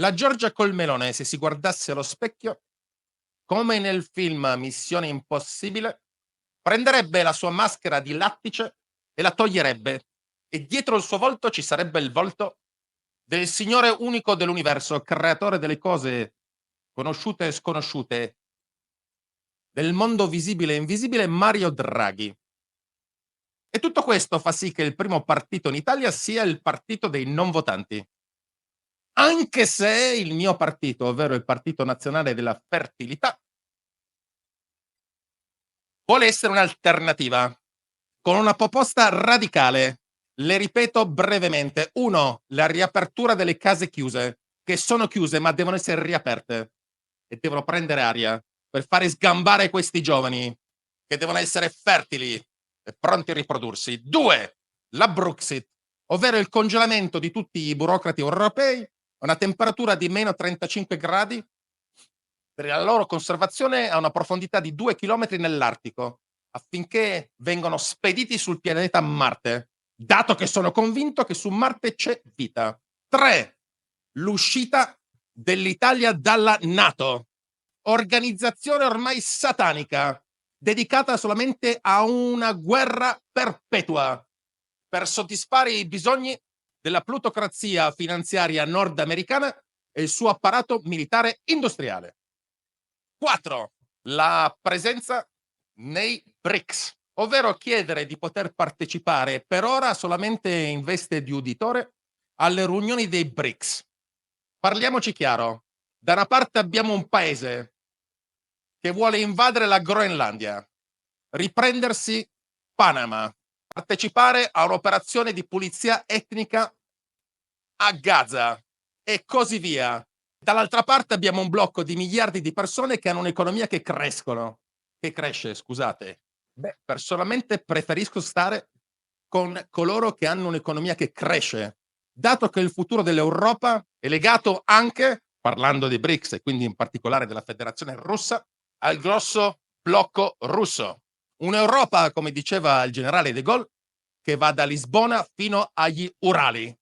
La Giorgia col melone, se si guardasse allo specchio, come nel film Missione Impossibile, prenderebbe la sua maschera di lattice e la toglierebbe e dietro il suo volto ci sarebbe il volto del Signore unico dell'universo, creatore delle cose conosciute e sconosciute, del mondo visibile e invisibile, Mario Draghi. E tutto questo fa sì che il primo partito in Italia sia il partito dei non votanti. Anche se il mio partito, ovvero il Partito Nazionale della Fertilità, vuole essere un'alternativa con una proposta radicale. Le ripeto brevemente. 1. La riapertura delle case chiuse, che sono chiuse ma devono essere riaperte e devono prendere aria per fare sgambare questi giovani che devono essere fertili e pronti a riprodursi. 2. La Brexit, ovvero il congelamento di tutti i burocrati europei a una temperatura di meno 35 gradi per la loro conservazione a una profondità di 2 chilometri nell'Artico, affinché vengano spediti sul pianeta Marte, dato che sono convinto che su Marte c'è vita. 3. L'uscita dell'Italia dalla NATO, organizzazione ormai satanica, dedicata solamente a una guerra perpetua per soddisfare i bisogni della plutocrazia finanziaria nordamericana e il suo apparato militare industriale. 4. La presenza nei BRICS, ovvero chiedere di poter partecipare per ora solamente in veste di uditore alle riunioni dei BRICS. Parliamoci chiaro, da una parte abbiamo un paese che vuole invadere la Groenlandia, riprendersi Panama, partecipare a un'operazione di pulizia etnica a Gaza e così via. Dall'altra parte abbiamo un blocco di miliardi di persone che hanno un'economia che cresce, scusate. Beh, personalmente preferisco stare con coloro che hanno un'economia che cresce, dato che il futuro dell'Europa è legato anche, parlando dei BRICS e quindi in particolare della Federazione Russa, al grosso blocco russo. Un'Europa, come diceva il generale De Gaulle, che va da Lisbona fino agli Urali.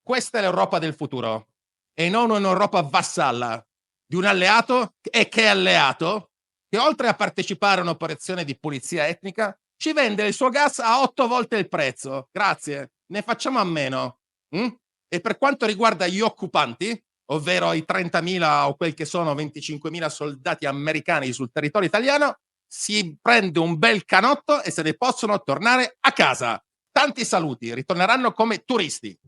Questa è l'Europa del futuro e non un'Europa vassalla di un alleato e che è alleato che oltre a partecipare a un'operazione di pulizia etnica ci vende il suo gas a 8 volte il prezzo. Grazie, ne facciamo a meno. E per quanto riguarda gli occupanti, ovvero i 30.000 o quel che sono 25.000 soldati americani sul territorio italiano, si prende un bel canotto e se ne possono tornare a casa. Tanti saluti, ritorneranno come turisti.